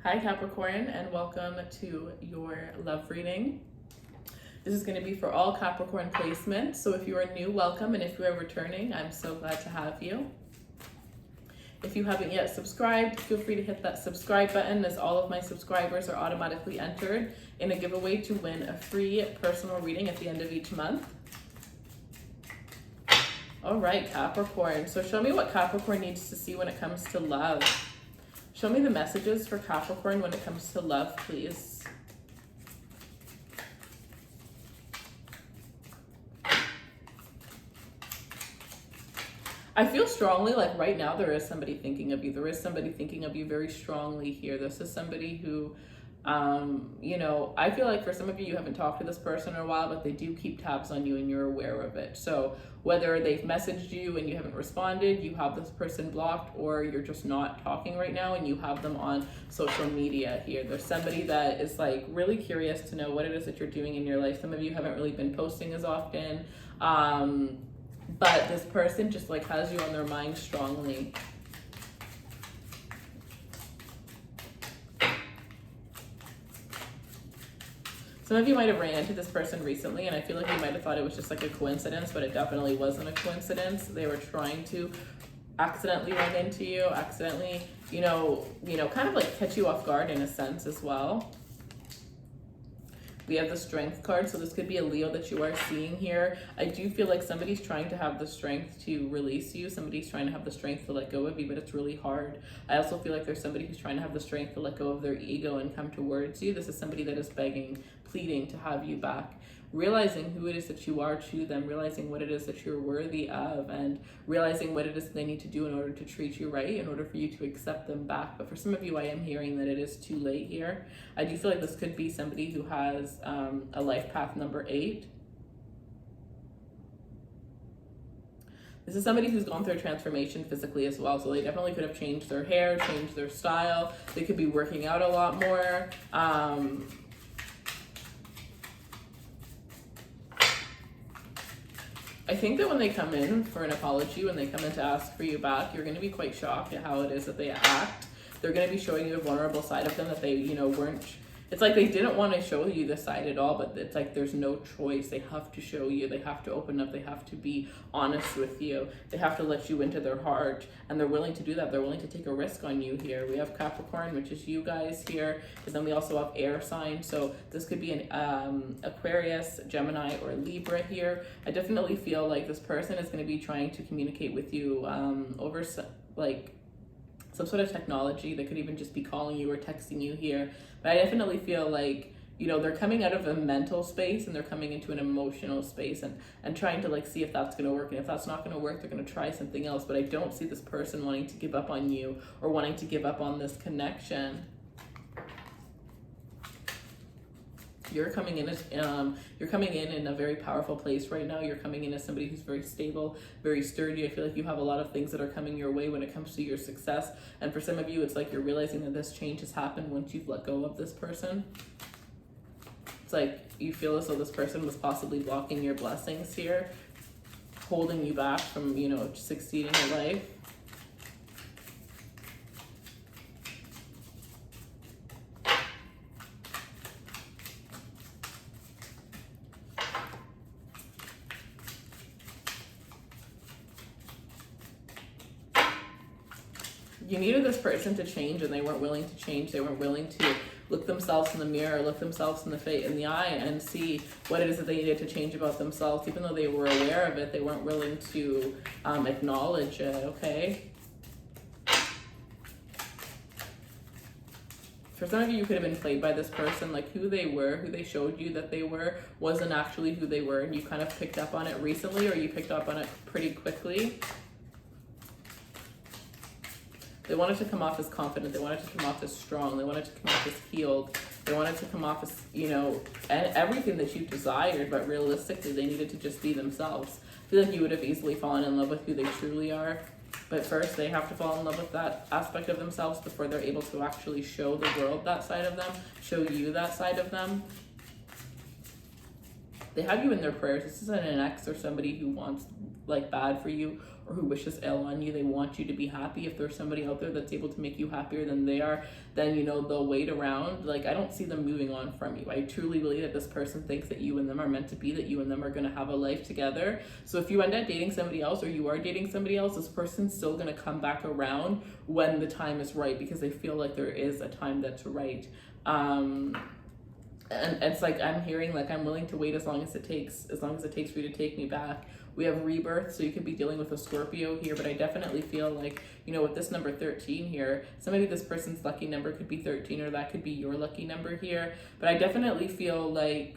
Hi Capricorn, and welcome to your love reading. This is going to be for all Capricorn placements, so if you are new, welcome, and if you are returning, I'm so glad to have you. If you haven't yet subscribed, feel free to hit that subscribe button, as all of my subscribers are automatically entered in a giveaway to win a free personal reading at the end of each month. All right, Capricorn. So show me what Capricorn needs to see when it comes to love. Show me the messages for Capricorn when it comes to love, please. I feel strongly like right now there is somebody thinking of you. There is somebody thinking of you very strongly here. This is somebody who, I feel like for some of you, you haven't talked to this person in a while, but they do keep tabs on you and you're aware of it. So whether they've messaged you and you haven't responded, you have this person blocked, or you're just not talking right now and you have them on social media here. There's somebody that is like really curious to know what it is that you're doing in your life. Some of you haven't really been posting as often, but this person just like has you on their mind strongly. Some of you might have ran into this person recently, and I feel like you might have thought it was just like a coincidence, but it definitely wasn't a coincidence. They were trying to accidentally run into you, accidentally, kind of like catch you off guard in a sense as well. We have the Strength card, so this could be a Leo that you are seeing here. I do feel like somebody's trying to have the strength to release you. Somebody's trying to have the strength to let go of you, but it's really hard. I also feel like there's somebody who's trying to have the strength to let go of their ego and come towards you. This is somebody that is begging, pleading to have you back. Realizing who it is that you are to them, realizing what it is that you're worthy of, and realizing what it is that they need to do in order to treat you right, in order for you to accept them back. But for some of you, I am hearing that it is too late here. I do feel like this could be somebody who has a life path number 8. This is somebody who's gone through a transformation physically as well. So they definitely could have changed their hair, changed their style. They could be working out a lot more. I think that when they come in for an apology, when they come in to ask for you back, you're going to be quite shocked at how it is that they act. They're going to be showing you a vulnerable side of them that they, weren't. It's like they didn't want to show you this side at all, but it's like there's no choice. They have to show you. They have to open up. They have to be honest with you. They have to let you into their heart, and they're willing to do that. They're willing to take a risk on you here. We have Capricorn, which is you guys here, but then we also have air signs. So this could be an Aquarius, Gemini, or Libra here. I definitely feel like this person is going to be trying to communicate with you over some sort of technology. They could even just be calling you or texting you here. But I definitely feel like, they're coming out of a mental space and they're coming into an emotional space and trying to see if that's going to work. And if that's not going to work, they're going to try something else. But I don't see this person wanting to give up on you or wanting to give up on this connection. You're coming in in a very powerful place right now. You're coming in as somebody who's very stable, very sturdy. I feel like you have a lot of things that are coming your way when it comes to your success. And for some of you, it's like you're realizing that this change has happened once you've let go of this person. It's like you feel as though this person was possibly blocking your blessings here, holding you back from, succeeding in life. You needed this person to change, and they weren't willing to change. They weren't willing to look themselves in the mirror, look themselves in the eye, and see what it is that they needed to change about themselves. Even though they were aware of it, they weren't willing to acknowledge it, okay? For some of you, you could have been played by this person, like who they were, who they showed you that they were, wasn't actually who they were, and you kind of picked up on it recently, or you picked up on it pretty quickly. They wanted to come off as confident. They wanted to come off as strong. They wanted to come off as healed. They wanted to come off as, and everything that you desired, but realistically, they needed to just be themselves. I feel like you would have easily fallen in love with who they truly are. But first, they have to fall in love with that aspect of themselves before they're able to actually show the world that side of them, show you that side of them. They have you in their prayers. This isn't an ex or somebody who wants bad for you or who wishes ill on you. They want you to be happy. If there's somebody out there that's able to make you happier than they are, then, you know, they'll wait around. Like, I don't see them moving on from you. I truly believe that this person thinks that you and them are meant to be, that you and them are going to have a life together. So if you end up dating somebody else, or you are dating somebody else, this person's still going to come back around when the time is right, because they feel like there is a time that's right. And it's like, I'm hearing like, I'm willing to wait as long as it takes for you to take me back. We have rebirth, so you could be dealing with a Scorpio here, but I definitely feel like, you know, with this number 13 here, maybe this person's lucky number could be 13, or that could be your lucky number here. But I definitely feel like,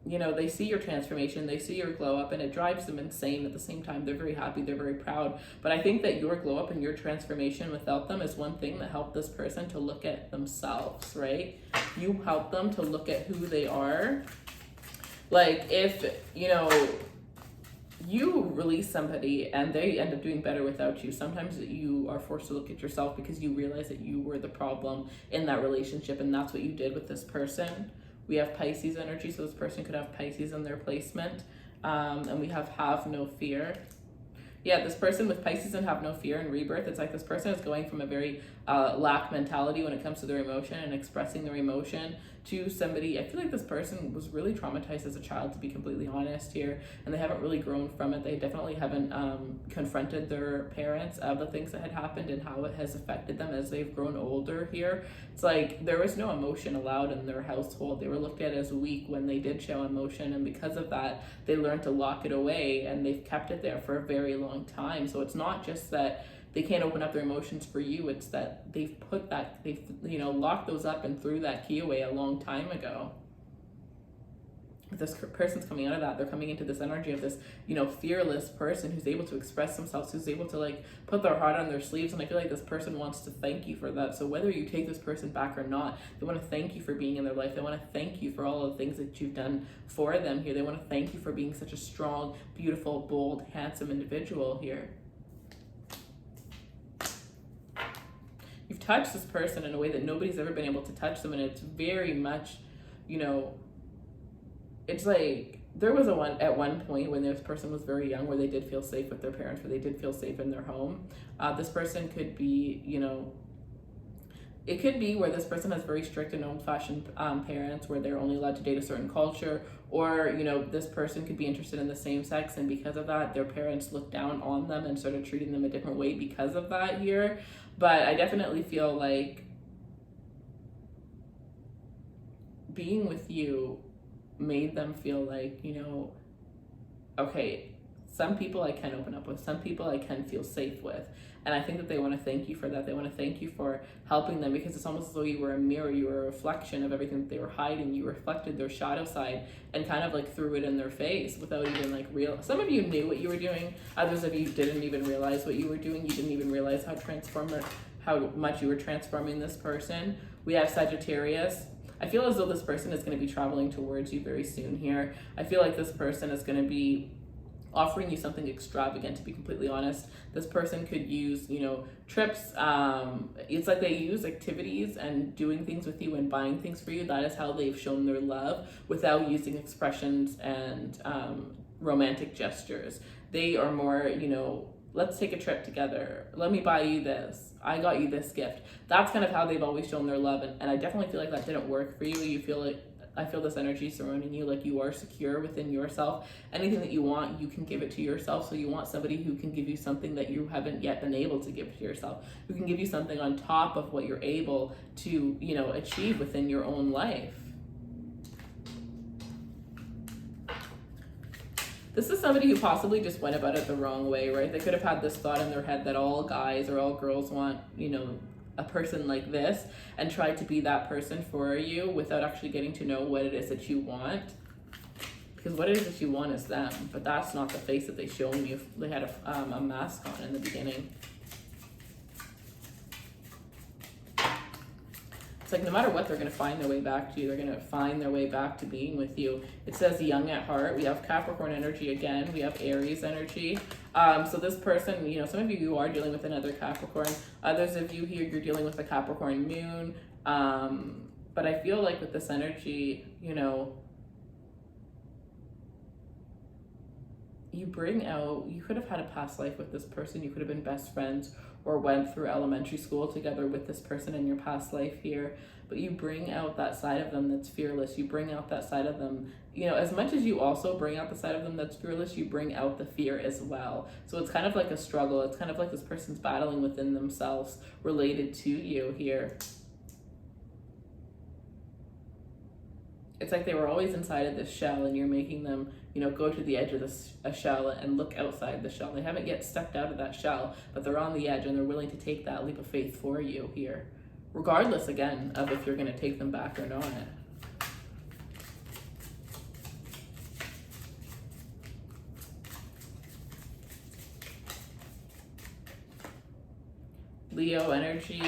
you know, they see your transformation, they see your glow up, and it drives them insane. At the same time, they're very happy, they're very proud. But I think that your glow up and your transformation without them is one thing that helped this person to look at themselves, right? You help them to look at who they are. Like, if, you know, you release somebody and they end up doing better without you, sometimes you are forced to look at yourself, because you realize that you were the problem in that relationship, and that's what you did with this person. We have Pisces energy, so this person could have Pisces in their placement. And we have no fear. Yeah, this person with Pisces and have no fear and rebirth, it's like this person is going from a very lack mentality when it comes to their emotion and expressing their emotion to somebody. I feel like this person was really traumatized as a child, to be completely honest here, and they haven't really grown from it. They definitely haven't confronted their parents of the things that had happened and how it has affected them as they've grown older here. It's like there was no emotion allowed in their household. They were looked at as weak when they did show emotion, and because of that, they learned to lock it away, and they've kept it there for a very long time. So it's not just that they can't open up their emotions for you, it's that they've you know, locked those up and threw that key away a long time ago. If this person's coming out of that, they're coming into this energy of this, you know, fearless person who's able to express themselves, who's able to like put their heart on their sleeves. And I feel like this person wants to thank you for that. So whether you take this person back or not, they want to thank you for being in their life. They want to thank you for all of the things that you've done for them here. They want to thank you for being such a strong, beautiful, bold, handsome individual here. You've touched this person in a way that nobody's ever been able to touch them, and it's very much, you know, it's like there was at one point when this person was very young where they did feel safe with their parents, where they did feel safe in their home. This person could be, you know, it could be where this person has very strict and old-fashioned parents, where they're only allowed to date a certain culture, or, you know, this person could be interested in the same sex, and because of that, their parents looked down on them and started treating them a different way because of that here. But I definitely feel like being with you made them feel like, you know, okay, some people I can open up with, some people I can feel safe with. And I think that they want to thank you for that. They want to thank you for helping them, because it's almost as though you were a mirror, you were a reflection of everything that they were hiding. You reflected their shadow side and kind of like threw it in their face without even like some of you knew what you were doing. Others of you didn't even realize what you were doing. You didn't even realize how much you were transforming this person. We have Sagittarius. I feel as though this person is going to be traveling towards you very soon here. I feel like this person is going to be offering you something extravagant, to be completely honest. This person could use, you know, trips. It's like they use activities and doing things with you and buying things for you. That is how they've shown their love, without using expressions and romantic gestures. They are more, you know, let's take a trip together. Let me buy you this. I got you this gift. That's kind of how they've always shown their love. And I definitely feel like that didn't work for you. You feel like, I feel this energy surrounding you, like you are secure within yourself. Anything that you want, you can give it to yourself. So you want somebody who can give you something that you haven't yet been able to give to yourself, who can give you something on top of what you're able to, you know, achieve within your own life. This is somebody who possibly just went about it the wrong way, right? They could have had this thought in their head that all guys or all girls want, you know, a person like this, and tried to be that person for you without actually getting to know what it is that you want. Because what it is that you want is them, but that's not the face that they shown you. They had a mask on in the beginning. It's like no matter what, they're going to find their way back to you. They're going to find their way back to being with you. It says young at heart. We have Capricorn energy again. We have Aries energy. So this person, you know, some of you are dealing with another Capricorn. Others of you here, you're dealing with a Capricorn moon. But I feel like with this energy, you know, you bring out, you could have had a past life with this person, you could have been best friends or went through elementary school together with this person in your past life here, but you bring out that side of them that's fearless. You bring out that side of them, you know, as much as you also bring out the side of them that's fearless, you bring out the fear as well. So it's kind of like a struggle. It's kind of like this person's battling within themselves related to you here. It's like they were always inside of this shell and you're making them, you know, go to the edge of a shell and look outside the shell. They haven't yet stepped out of that shell, but they're on the edge and they're willing to take that leap of faith for you here, regardless, again, of if you're going to take them back or not. Leo energy.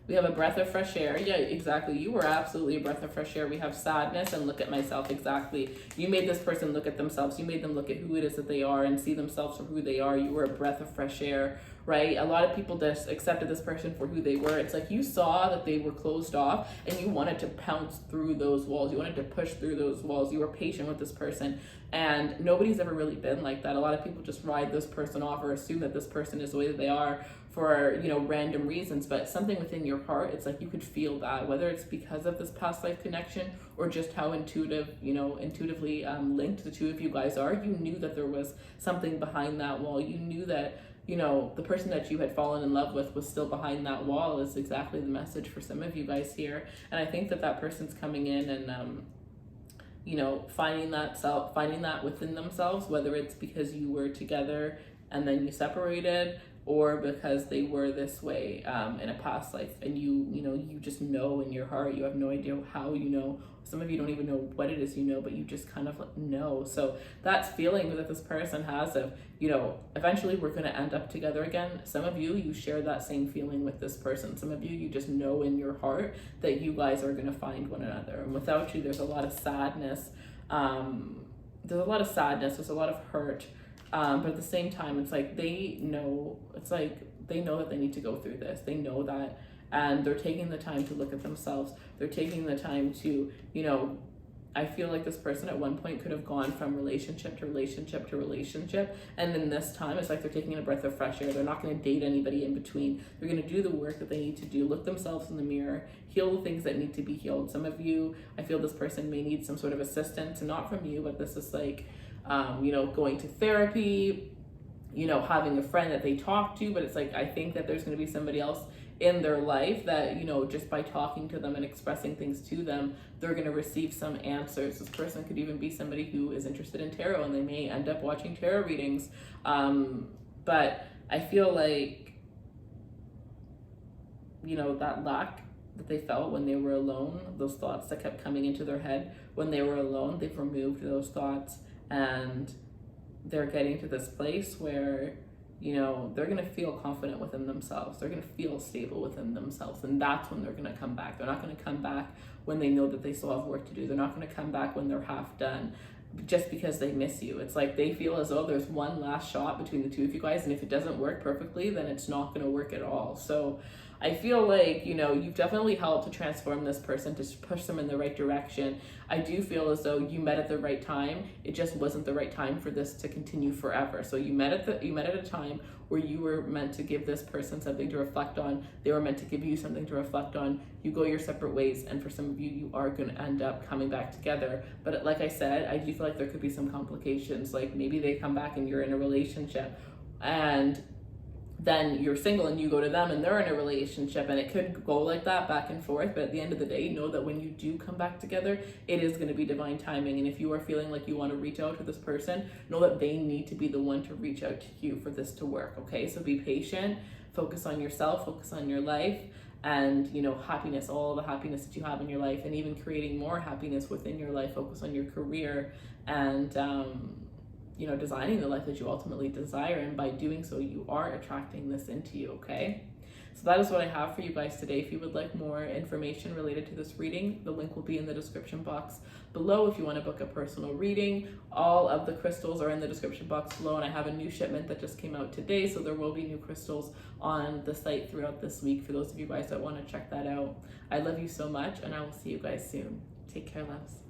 We have a breath of fresh air. Yeah, exactly. You were absolutely a breath of fresh air. We have sadness and look at myself. Exactly. You made this person look at themselves. You made them look at who it is that they are and see themselves for who they are. You were a breath of fresh air, right? A lot of people just accepted this person for who they were. It's like you saw that they were closed off and you wanted to pounce through those walls. You wanted to push through those walls. You were patient with this person. And nobody's ever really been like that. A lot of people just ride this person off or assume that this person is the way that they are for, you know, random reasons, but something within your heart, it's like you could feel that, whether it's because of this past life connection or just how intuitively linked the two of you guys are. You knew that there was something behind that wall. You knew that, you know, the person that you had fallen in love with was still behind that wall is exactly the message for some of you guys here. And I think that that person's coming in and, you know, finding that within themselves, whether it's because you were together and then you separated, or because they were this way in a past life, and you just know in your heart. You have no idea how you know. Some of you don't even know what it is you know, but you just kind of know. So that's feeling that this person has of, you know, eventually we're going to end up together again. Some of you share that same feeling with this person. Some of you just know in your heart that you guys are going to find one another. And without you, there's a lot of sadness. There's a lot of hurt. But at the same time, it's like they know that they need to go through this. They know that, and they're taking the time to look at themselves. They're taking the time to, you know, I feel like this person at one point could have gone from relationship to relationship to relationship. And then this time, it's like they're taking a breath of fresh air. They're not going to date anybody in between. They're going to do the work that they need to do, look themselves in the mirror, heal the things that need to be healed. Some of you, I feel this person may need some sort of assistance, not from you, but this is like, you know, going to therapy, you know, having a friend that they talk to. But it's like, I think that there's going to be somebody else in their life that, you know, just by talking to them and expressing things to them, they're going to receive some answers. This person could even be somebody who is interested in tarot, and they may end up watching tarot readings. But I feel like, you know, that lack that they felt when they were alone, those thoughts that kept coming into their head when they were alone, they've removed those thoughts. And they're getting to this place where, you know, they're going to feel confident within themselves. They're going to feel stable within themselves. And that's when they're going to come back. They're not going to come back when they know that they still have work to do. They're not going to come back when they're half done just because they miss you. It's like they feel as though there's one last shot between the two of you guys. And if it doesn't work perfectly, then it's not going to work at all. So I feel like, you know, you've definitely helped to transform this person, to push them in the right direction. I do feel as though you met at the right time. It just wasn't the right time for this to continue forever. So you met at a time where you were meant to give this person something to reflect on. They were meant to give you something to reflect on. You go your separate ways, and for some of you, you are going to end up coming back together. But like I said, I do feel like there could be some complications. Like maybe they come back and you're in a relationship, and then you're single and you go to them and they're in a relationship, and it could go like that back and forth. But at the end of the day, know that when you do come back together, it is going to be divine timing. And if you are feeling like you want to reach out to this person, know that they need to be the one to reach out to you for this to work. Okay, so be patient, focus on yourself, focus on your life, and, you know, happiness, all the happiness that you have in your life, and even creating more happiness within your life. Focus on your career and you know, designing the life that you ultimately desire. And by doing so, you are attracting this into you. Okay, so that is what I have for you guys today. If you would like more information related to this reading, the link will be in the description box below. If you want to book a personal reading, all of the crystals are in the description box below, and I have a new shipment that just came out today, so there will be new crystals on the site throughout this week for those of you guys that want to check that out. I love you so much, and I will see you guys soon. Take care, loves.